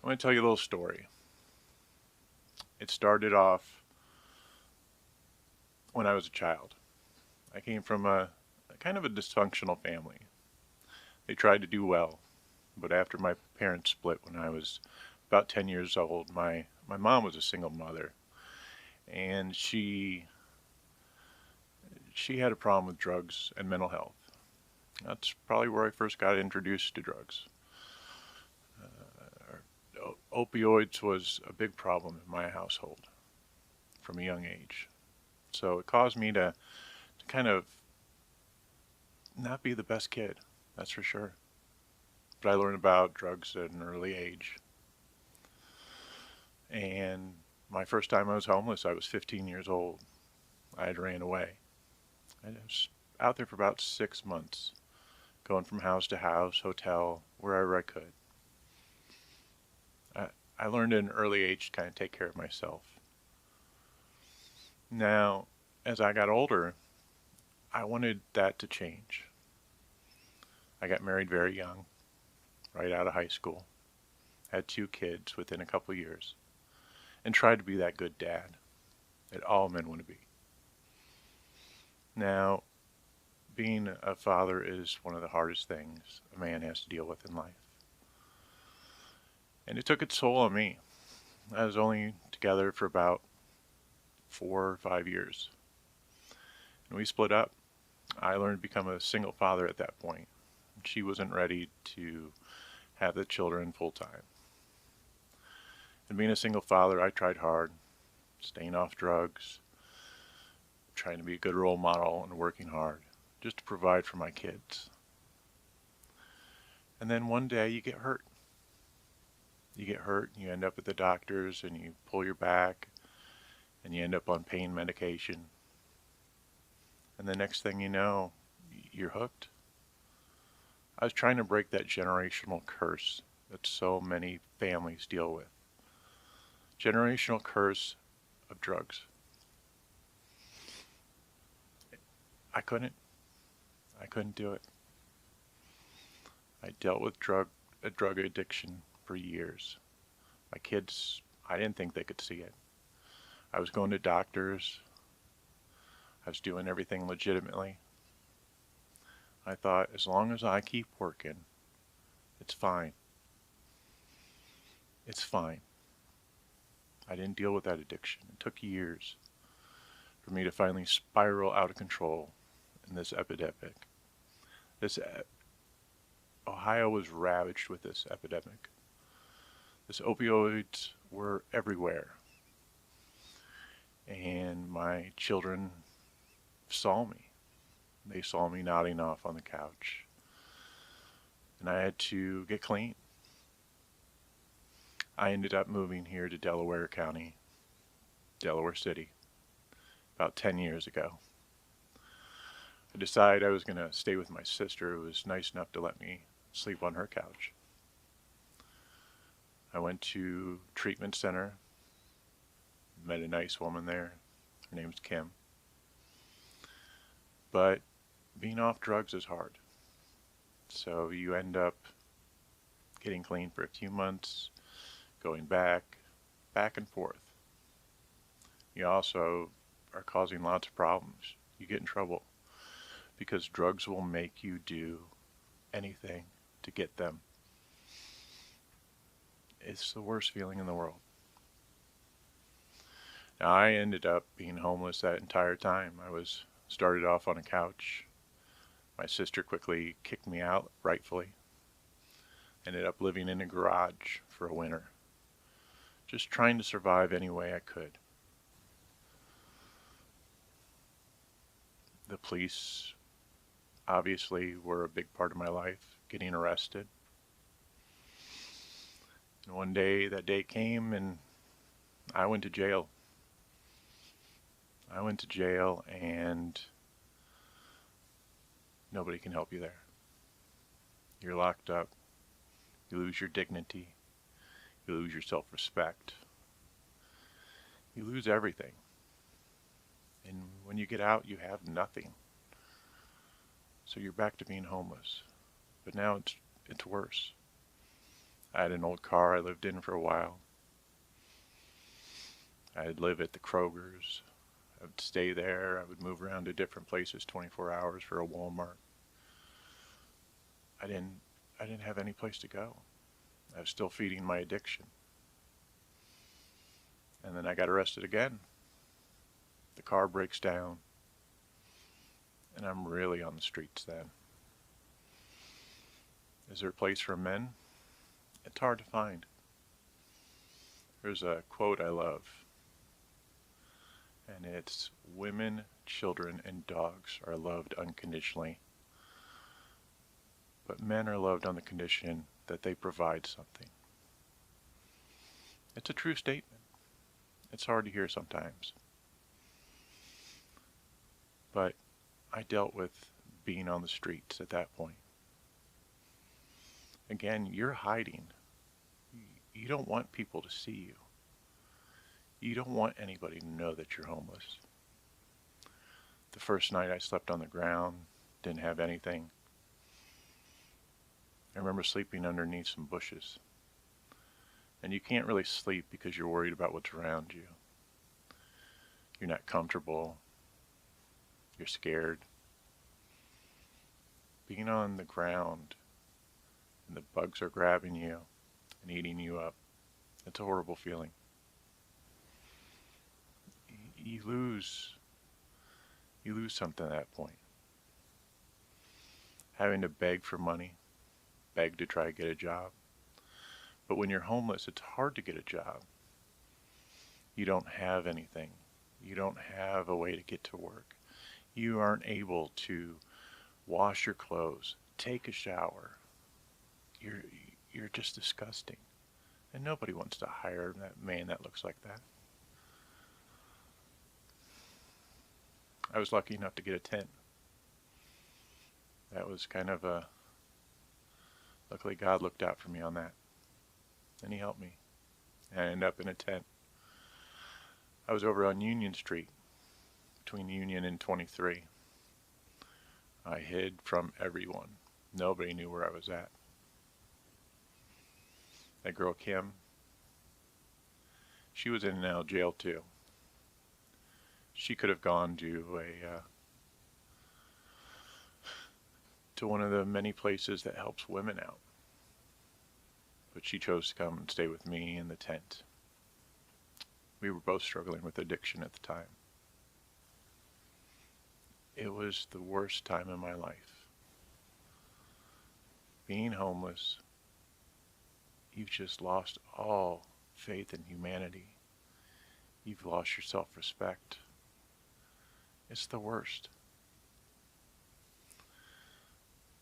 I'm going to tell you a little story. It started off when I was a child. I came from a kind of a dysfunctional family. They tried to do well, but after my parents split when I was about 10 years old, my mom was a single mother, and she had a problem with drugs and mental health. That's probably where I first got introduced to drugs. Opioids was a big problem in my household from a young age. So it caused me to kind of not be the best kid, that's for sure. But I learned about drugs at an early age. And my first time I was homeless, I was 15 years old. I had ran away. I was out there for about 6 months, going from house to house, hotel, wherever I could. I, I learned at an early age to kind of take care of myself. Now, as I got older, I wanted that to change. I got married very young, right out of high school, had 2 kids within a couple years, and tried to be that good dad that all men want to be. Now, being a father is one of the hardest things a man has to deal with in life. And it took its toll on me. I was only together for about 4 or 5 years. And we split up. I learned to become a single father at that point. She wasn't ready to have the children full time. And being a single father, I tried hard, staying off drugs, trying to be a good role model and working hard just to provide for my kids. And then one day you get hurt. You get hurt and you end up at the doctors and you pull your back and you end up on pain medication. And the next thing you know, you're hooked. I was trying to break that generational curse that so many families deal with. Generational curse of drugs. I couldn't. I couldn't do it. I dealt with a drug addiction for years. My kids, I didn't think they could see it. I was going to doctors. I was doing everything legitimately. I thought, as long as I keep working, it's fine. It's fine. I didn't deal with that addiction. It took years for me to finally spiral out of control in this epidemic. This Ohio was ravaged with this epidemic. This opioids were everywhere. And my children saw me. They saw me nodding off on the couch. And I had to get clean. I ended up moving here to Delaware County, Delaware City, about 10 years ago. I decided I was going to stay with my sister, who was nice enough to let me sleep on her couch. I went to treatment center, met a nice woman there. Her name's Kim. But being off drugs is hard. So you end up getting clean for a few months, going back and forth. You also are causing lots of problems. You get in trouble because drugs will make you do anything to get them. It's the worst feeling in the world. Now, I ended up being homeless that entire time. I was started off on a couch. My sister quickly kicked me out, rightfully. Ended up living in a garage for a winter, just trying to survive any way I could. The police obviously were a big part of my life, getting arrested. And one day, that day came and I went to jail. I went to jail and nobody can help you there. You're locked up. You lose your dignity. You lose your self-respect. You lose everything. And when you get out, you have nothing. So you're back to being homeless. But now it's worse. I had an old car I lived in for a while. I'd live at the Kroger's. I would stay there. I would move around to different places 24 hours for a Walmart. I didn't I didn't have any place to go. I was still feeding my addiction. And then I got arrested again. The car breaks down, and I'm really on the streets then. Is there a place for men? It's hard to find. There's a quote I love, and it's, "Women, children, and dogs are loved unconditionally, but men are loved on the condition that they provide something." It's a true statement. It's hard to hear sometimes. But I dealt with being on the streets at that point. Again, you're hiding. You don't want people to see you. You don't want anybody to know that you're homeless. The first night I slept on the ground, didn't have anything. I remember sleeping underneath some bushes. And you can't really sleep because you're worried about what's around you. You're not comfortable. You're scared. Being on the ground and the bugs are grabbing you and eating you up, it's a horrible feeling. You lose something at that point. Having to beg for money, beg to try to get a job. But when you're homeless, it's hard to get a job. You don't have anything. You don't have a way to get to work. You aren't able to wash your clothes, take a shower. You're just disgusting. And nobody wants to hire that man that looks like that. I was lucky enough to get a tent. That was kind of a... Luckily God looked out for me on that. And he helped me. And I ended up in a tent. I was over on Union Street, between Union and 23. I hid from everyone. Nobody knew where I was at. That girl Kim, she was in and out of jail too. She could have gone to one of the many places that helps women out. But she chose to come and stay with me in the tent. We were both struggling with addiction at the time. It was the worst time in my life. Being homeless, you've just lost all faith in humanity. You've lost your self-respect. It's the worst.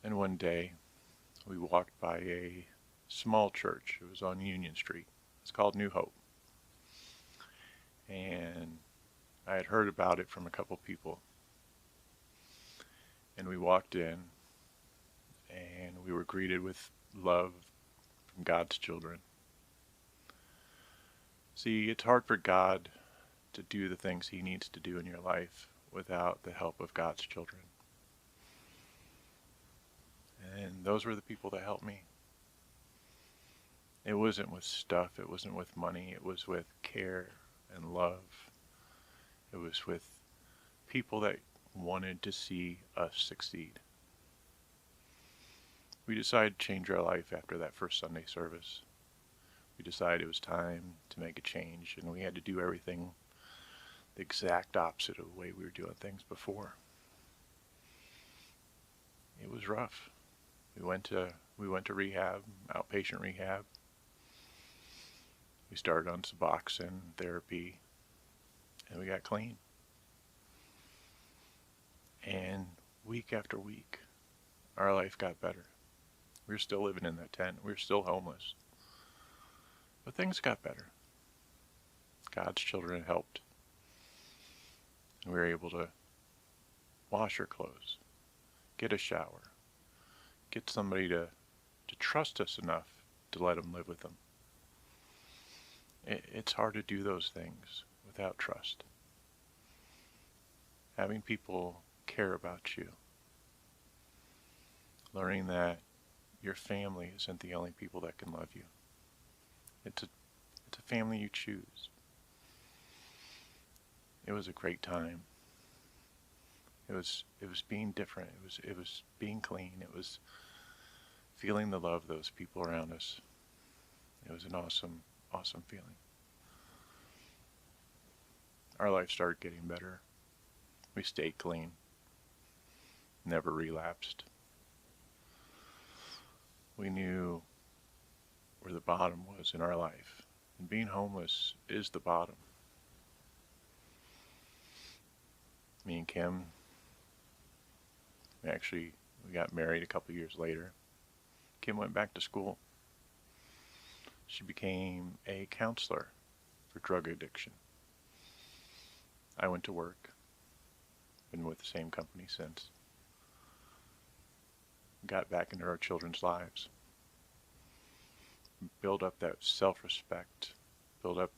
And one day, we walked by a small church. It was on Union Street. It's called New Hope. And I had heard about it from a couple people. And we walked in, and we were greeted with love from God's children. See, it's hard for God to do the things he needs to do in your life without the help of God's children. And those were the people that helped me. It wasn't with stuff, it wasn't with money, it was with care and love. It was with people that wanted to see us succeed. We decided to change our life after that first Sunday service. We decided it was time to make a change, and we had to do everything the exact opposite of the way we were doing things before. It was rough. We went to rehab, outpatient rehab. We started on Suboxone therapy, and we got clean. And week after week, our life got better. We were still living in that tent. We were still homeless. But things got better. God's children helped. And we were able to wash our clothes, get a shower, get somebody to trust us enough to let them live with them. It's hard to do those things without trust. Having people care about you. Learning that your family isn't the only people that can love you. It's a family you choose. It was a great time. It was being different. It was being clean. It was feeling the love of those people around us. It was an awesome feeling. Our life started getting better. We stayed clean, never relapsed. We knew where the bottom was in our life. And being homeless is the bottom. Me and Kim, we got married a couple years later. Kim went back to school. She became a counselor for drug addiction. I went to work. Been with the same company since. Got back into our children's lives. Build up that self-respect. Build up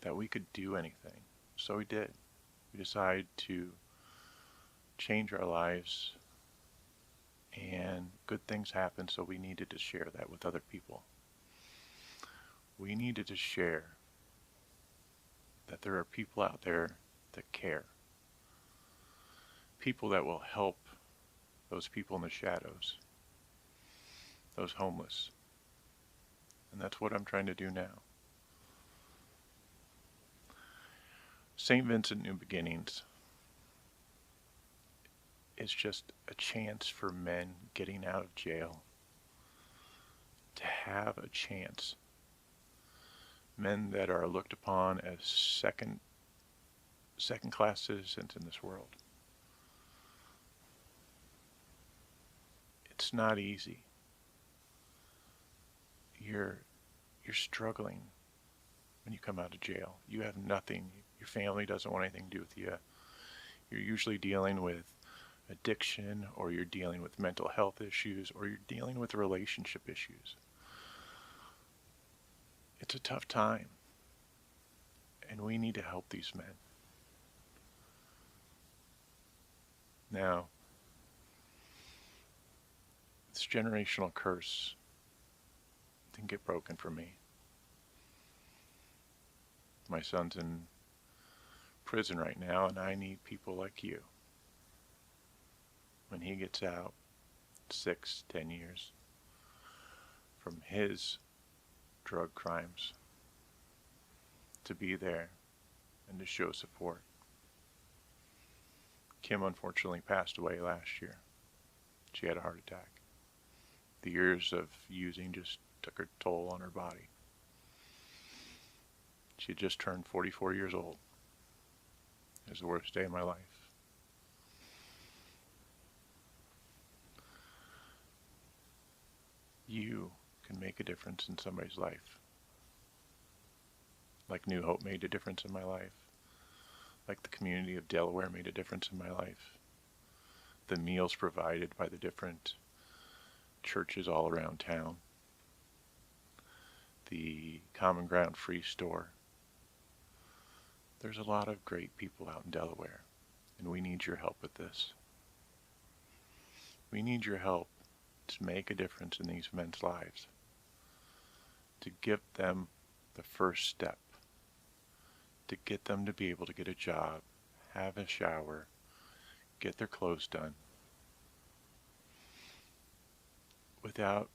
that we could do anything. So we did. We decided to change our lives, and good things happened, so we needed to share that with other people. We needed to share that there are people out there that care. People that will help those people in the shadows, those homeless. And that's what I'm trying to do now. St. Vincent New Beginnings is just a chance for men getting out of jail to have a chance. Men that are looked upon as second-class citizens in this world. It's not easy. You're struggling when you come out of jail. You have nothing. Your family doesn't want anything to do with you. You're usually dealing with addiction, or you're dealing with mental health issues, or you're dealing with relationship issues. It's a tough time, and we need to help these men. Now, this generational curse didn't get broken for me. My son's in prison right now, and I need people like you. When he gets out, 6, 10 years from his drug crimes, to be there and to show support. Kim unfortunately passed away last year. She had a heart attack. The years of using just took her toll on her body. She had just turned 44 years old. It was the worst day of my life. You can make a difference in somebody's life. Like New Hope made a difference in my life. Like the community of Delaware made a difference in my life. The meals provided by the different churches all around town. The Common Ground Free Store. There's a lot of great people out in Delaware, and we need your help with this. We need your help to make a difference in these men's lives, to give them the first step, to get them to be able to get a job, have a shower, get their clothes done. Without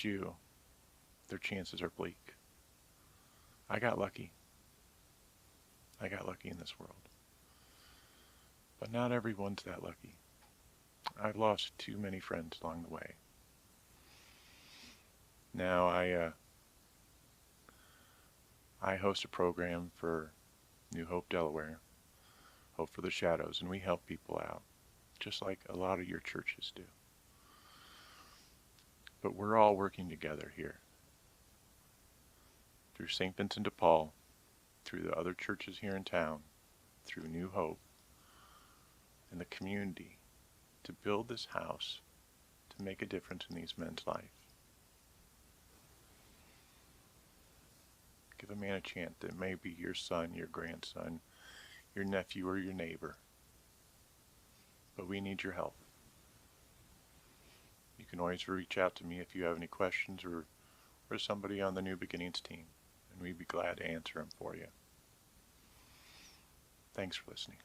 you, their chances are bleak. I got lucky. I got lucky in this world. But not everyone's that lucky. I've lost too many friends along the way. Now I host a program for New Hope, Delaware, Hope for the Shadows, and we help people out, just like a lot of your churches do. But we're all working together here. Through St. Vincent de Paul, through the other churches here in town, through New Hope, and the community, to build this house to make a difference in these men's life. Give a man a chance. It may be your son, your grandson, your nephew, or your neighbor. But we need your help. You can always reach out to me if you have any questions or or somebody on the New Beginnings team, and we'd be glad to answer them for you. Thanks for listening.